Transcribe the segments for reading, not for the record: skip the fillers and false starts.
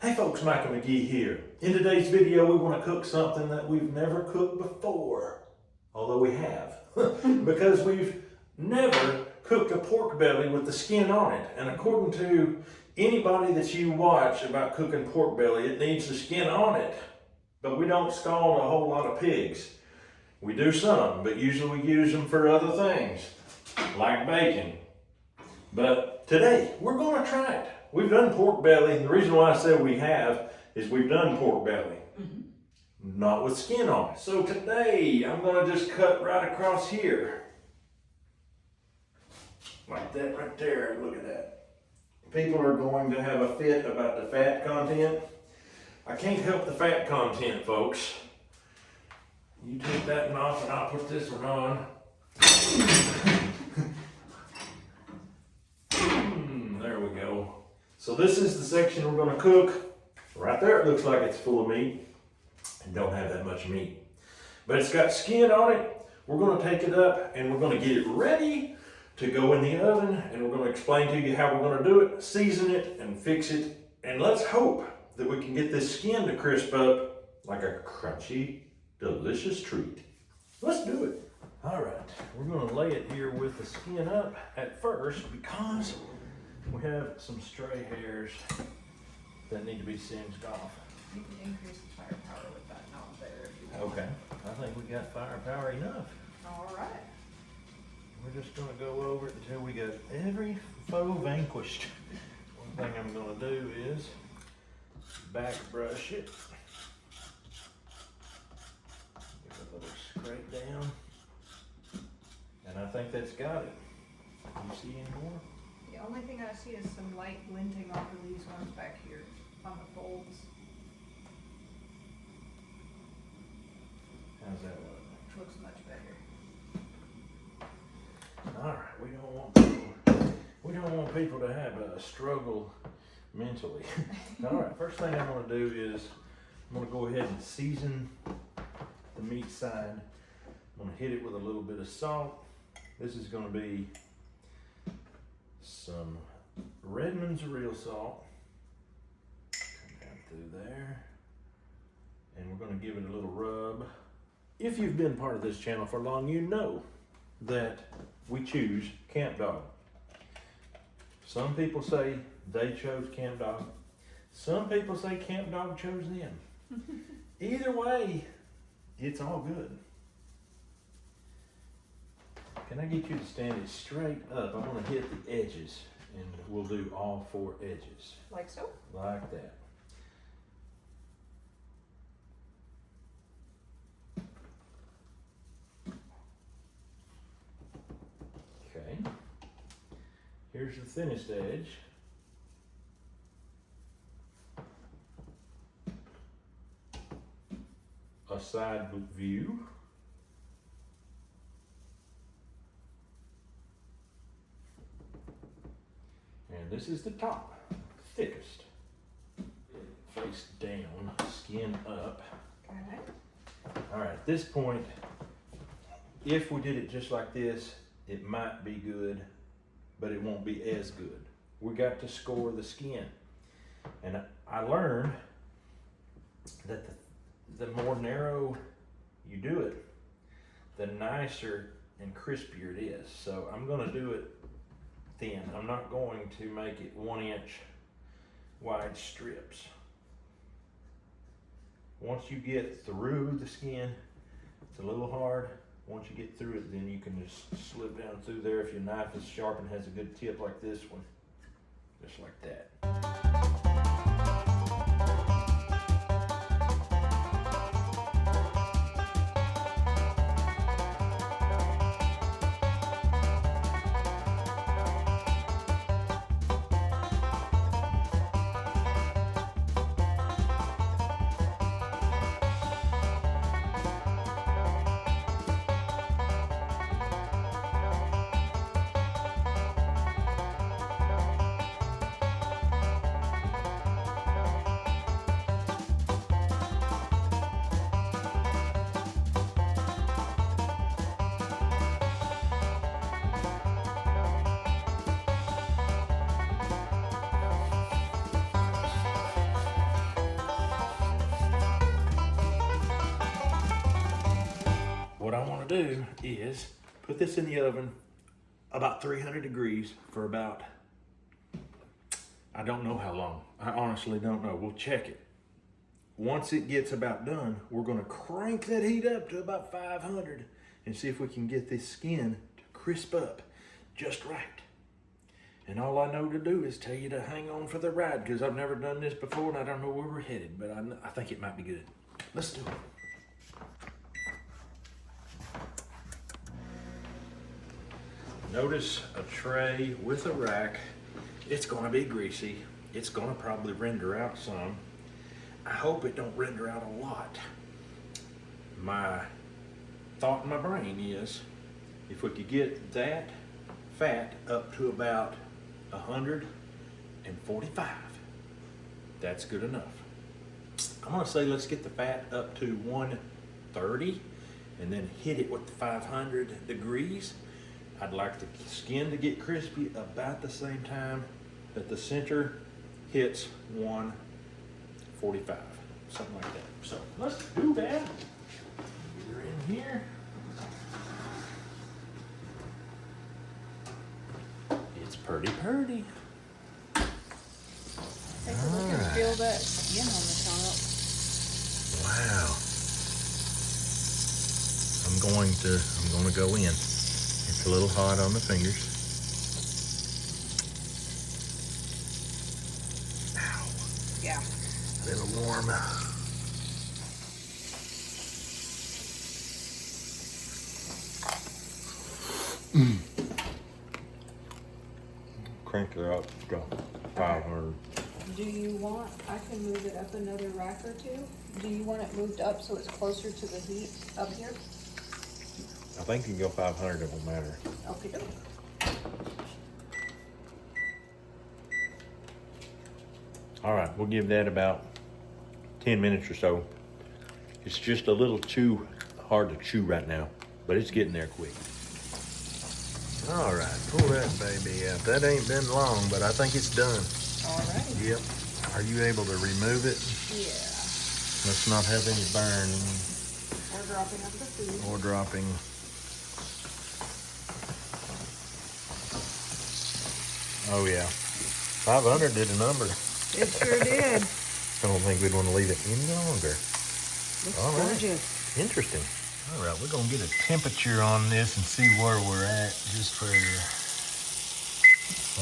Hey folks, Michael McGee here. In today's video, we want to cook something that we've never cooked before. Although we have. Because we've never cooked a pork belly with the skin on it. And according to anybody that you watch about cooking pork belly, it needs the skin on it. But we don't scald a whole lot of pigs. We do some, but usually we use them for other things, like bacon. But today, we're going to try it. We've done pork belly, and the reason why I said we have is we've done pork belly, not with skin on it. So today, I'm going to just cut right across here. Like that right there, look at that. People are going to have a fit about the fat content. I can't help the fat content, folks. You take that one off and I'll put this one on. There we go. So this is the section we're going to cook. Right there it looks like it's full of meat and don't have that much meat. But it's got skin on it. We're going to take it up and we're going to get it ready to go in the oven, and we're going to explain to you how we're going to do it, season it and fix it. And let's hope that we can get this skin to crisp up like a crunchy, delicious treat. Let's do it. All right, we're going to lay it here with the skin up at first because we have some stray hairs that need to be singed off. You can increase the firepower with that knob there if you want. Okay, I think we got firepower enough. All right. We're just going to go over it until we got every foe vanquished. One thing I'm going to do is back brush it. Give it a little scrape down. And I think that's got it. Do you see any more? The only thing I see is some light glinting off of these ones back here on the folds. How's that look? Looks much better. All right, we don't want people to have a struggle mentally. All right, first thing I'm going to do is I'm going to go ahead and season the meat side. I'm going to hit it with a little bit of salt. This is going to be some Redmonds real salt. Come down through there. And we're going to give it a little rub. If you've been part of this channel for long, you know that we choose Camp Dog. Some people say they chose Camp Dog. Some people say Camp Dog chose them. Either way, it's all good. Can I get you to stand it straight up? I want to hit the edges, and we'll do all 4 edges. Like so? Like that. Okay. Here's the thinnest edge. A side view. And this is the top, thickest. Face down, skin up. Okay. All right, at this point, if we did it just like this, it might be good, but it won't be as good. We got to score the skin. And I learned that the more narrow you do it, the nicer and crispier it is. So I'm gonna do it thin. I'm not going to make it 1-inch wide strips. Once you get through the skin, it's a little hard. Once you get through it, then you can just slip down through there. If your knife is sharp and has a good tip like this one, just like that. do is put this in the oven about 300 degrees for about, I don't know how long. I honestly don't know. We'll check it. Once it gets about done, we're gonna crank that heat up to about 500 and see if we can get this skin to crisp up just right. And all I know to do is tell you to hang on for the ride, because I've never done this before and I don't know where we're headed, but I think it might be good. Let's do it. Notice a tray with a rack. It's gonna be greasy. It's gonna probably render out some. I hope it don't render out a lot. My thought in my brain is, if we could get that fat up to about 145, that's good enough. I'm gonna say let's get the fat up to 130 and then hit it with the 500 degrees. I'd like the skin to get crispy about the same time that the center hits 145, something like that. So let's do that. Get her in here. It's pretty. Take a look and feel that skin on the top. Wow. I'm going to go in. It's a little hot on the fingers. Ow. Yeah. A little warm. Crank her up to 500. Do you want, I can move it up another rack or two? Do you want it moved up so it's closer to the heat up here? I think you can go 500, it won't matter. Okay, doke. All right, we'll give that about 10 minutes or so. It's just a little too hard to chew right now, but it's getting there quick. All right, pull that baby out. That ain't been long, but I think it's done. All right. Yep. Are you able to remove it? Yeah. Let's not have any burning Or dropping up the food. or dropping. Oh yeah, 500 did a number. It sure did. I don't think we'd want to leave it any longer. Looks All right. gorgeous. Interesting. All right, we're gonna get a temperature on this and see where we're at just for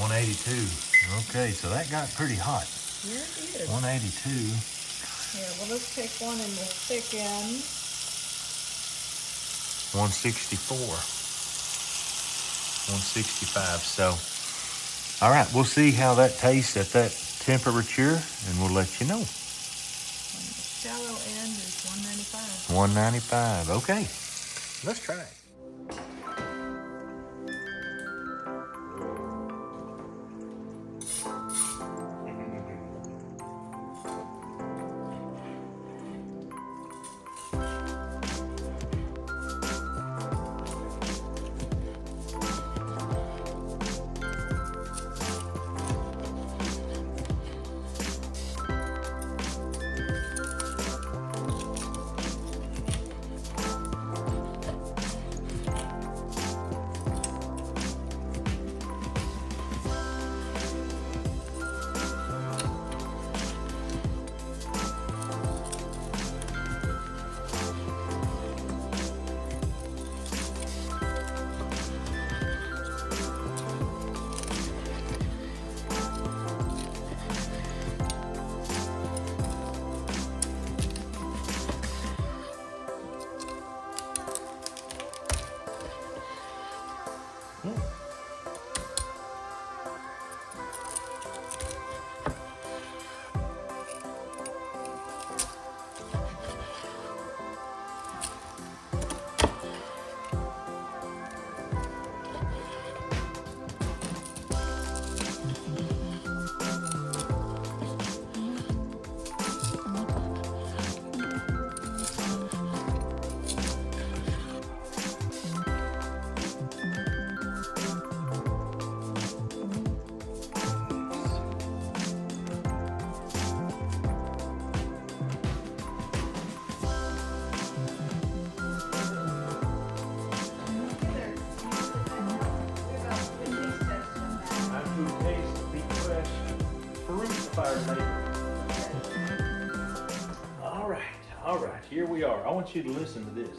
182. Okay, so that got pretty hot. Here it is. 182. Here, well, let's take one in the thick end. 164. 165. So, all right, we'll see how that tastes at that temperature, and we'll let you know. And the shallow end is 195. 195. Okay, let's try it. our neighbor. All right, here we are. I want you to listen to this.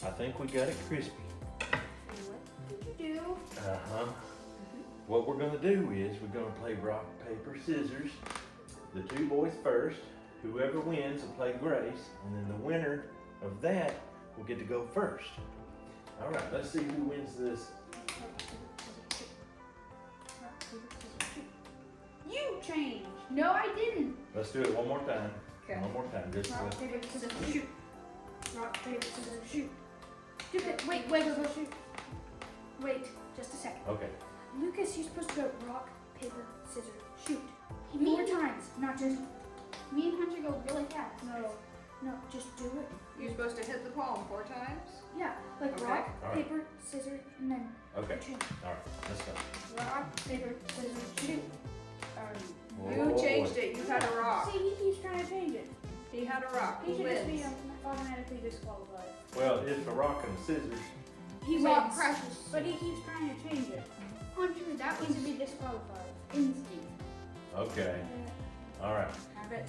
I think we got it crispy. What did you do? Uh-huh. What we're gonna do is we're gonna play rock, paper, scissors. The two boys first. Whoever wins will play Grace, and then the winner of that will get to go first. All right, let's see who wins this. You changed. No, I didn't. Let's do it one more time. Okay. One more time. Just Rock, paper, scissors, shoot. Rock, paper, scissors, shoot. Wait, shoot. Wait, just a second. okay. Lucas, you're supposed to go rock, paper, scissors, shoot. More times, not just. Me and Hunter go really fast. No, just do it. You're supposed to hit the palm 4 times? Yeah, like Okay. rock, All right. paper, scissors, and then Okay. change. All right. Let's go. Rock, paper, scissors, shoot. You changed it. You had a rock. See, he keeps trying to change it. He had a rock. He Who should just be wins? automatically disqualified. Well, it's a rock and a scissors. He Rock wins, crashes. but he keeps trying to change it. Hunter, that was to be disqualified. Instinct. Okay. All right. Have it.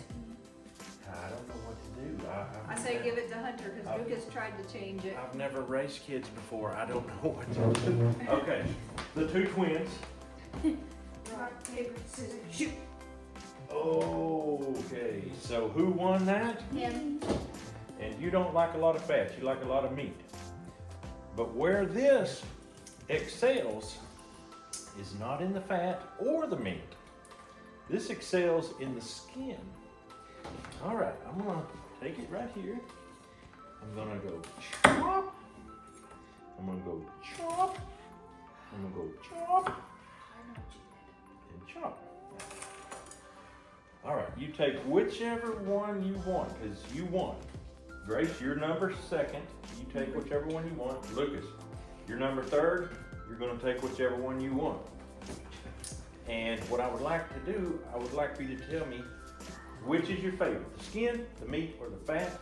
I don't know what to do. I say give it to Hunter because Lucas tried to change it. I've never raced kids before. I don't know what to do. Okay. The two twins. Rock, paper, scissors, shoot. Okay. So who won that? Him. And you don't like a lot of fat. You like a lot of meat. But where this excels is not in the fat or the meat. This excels in the skin. All right, I'm gonna take it right here. I'm gonna go chop. I'm gonna go chop. I'm gonna go chop and chop. All right, you take whichever one you want, because you won. Grace, your number second. You take whichever one you want. Lucas, your number third. You're gonna take whichever one you want. And what I would like to do, I would like for you to tell me which is your favorite, the skin, the meat, or the fat,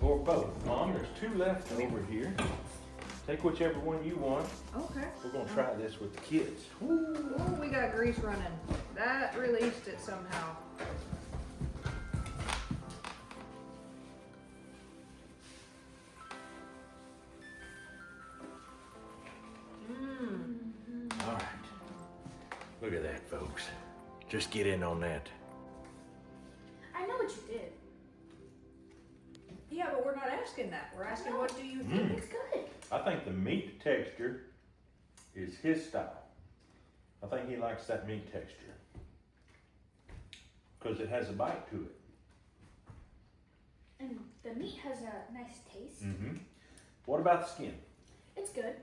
or both. Mom, there's 2 left over here. Take whichever one you want. Okay. We're gonna try this with the kids. Ooh, we got grease running. That released it somehow. All right. Look at that, folks. Just get in on that. I know what you did. Yeah, but we're not asking that. We're asking what do you think? It's good. I think the meat texture is his style. I think he likes that meat texture because it has a bite to it. And the meat has a nice taste. Mm-hmm. What about the skin? It's good.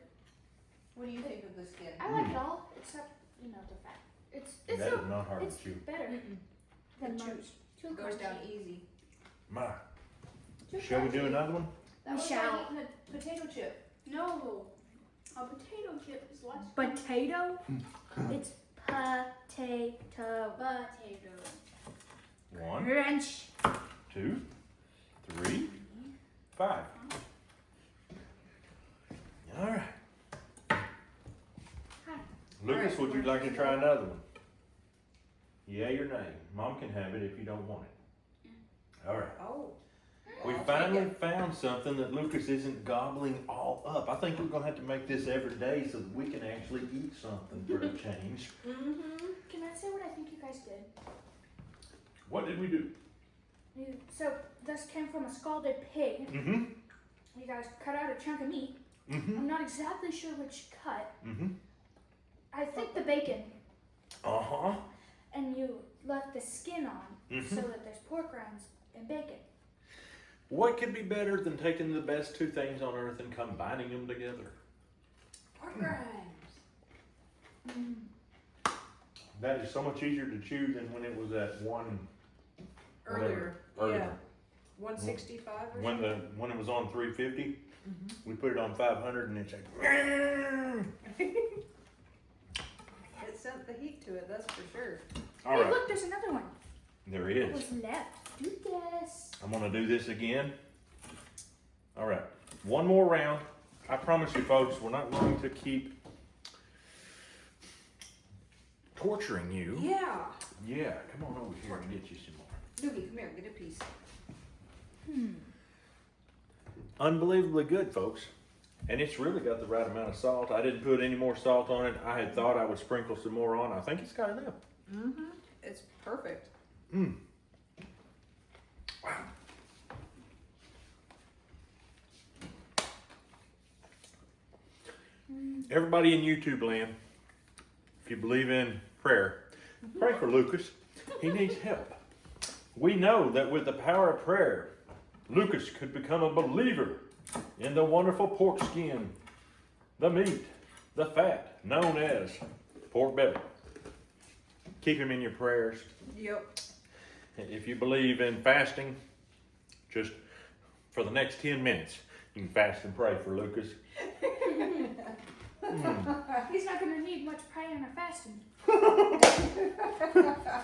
What do you think of the skin? I like it all, except, the fat. It's That is not hard it's to chew. better than It most. It goes down easy. My. Shall we do another one? That was shall. like eating a potato chip. No. A potato chip is less. Potato? It's potato. Potato. 1, Crunch. 2, 3, 5. All right. Lucas, would you like to try another one? Yay or nay? Mom can have it if you don't want it. All right. Oh. We finally found something that Lucas isn't gobbling all up. I think we're going to have to make this every day so that we can actually eat something for a change. Mm-hmm. Can I say what I think you guys did? What did we do? So this came from a scalded pig. Mm-hmm. You guys cut out a chunk of meat. Mm-hmm. I'm not exactly sure which cut. Mm-hmm. I think the bacon. Uh-huh. And you left the skin on Mm-hmm. so that there's pork rinds and bacon. What could be better than taking the best 2 things on earth and combining them together? Pork rinds. That is so much easier to chew than when it was at 1 Earlier. whatever, Yeah. 165 or When something? when it was on 350, we put it on 500 and it's like. It sent the heat to it, that's for sure. All Hey, right, look, there's another one. there What is. was left? Do this. I'm gonna do this again. All right, one more round. I promise you folks, we're not going to keep torturing you. Yeah. Yeah, come on over here and get you some more. Doogie, come here, get a piece. Unbelievably good, folks. And it's really got the right amount of salt. I didn't put any more salt on it. I had thought I would sprinkle some more on. I think it's got enough. Mm-hmm. It's perfect. Wow. Everybody in YouTube land, if you believe in prayer, pray for Lucas. He needs help. We know that with the power of prayer, Lucas could become a believer in the wonderful pork skin, the meat, the fat, known as pork belly. Keep him in your prayers. Yep. If you believe in fasting, just for the next 10 minutes, you can fast and pray for Lucas. He's not going to need much praying or fasting. So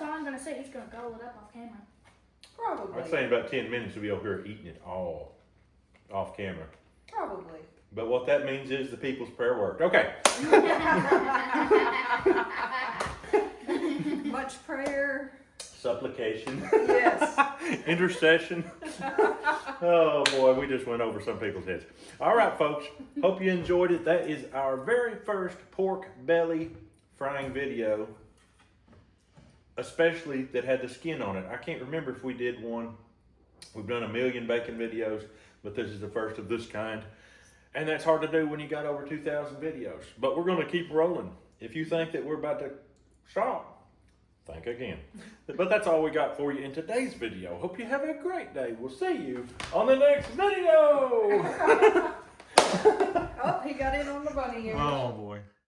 I'm going to say he's going to gobble it up off camera. Probably. I'd say in about 10 minutes we'll be over here eating it all off camera. Probably. But what that means is the people's prayer worked. Okay. Much prayer. Supplication. Yes. Intercession. Oh boy, we just went over some people's heads. All right, folks. Hope you enjoyed it. That is our very first pork belly frying video, especially that had the skin on it. I can't remember if we did one. We've done a million bacon videos, but this is the first of this kind. And that's hard to do when you got over 2,000 videos. But we're going to keep rolling. If you think that we're about to stop, think again. But that's all we got for you in today's video. Hope you have a great day. We'll see you on the next video. Oh, he got in on the bunny ears. Oh boy.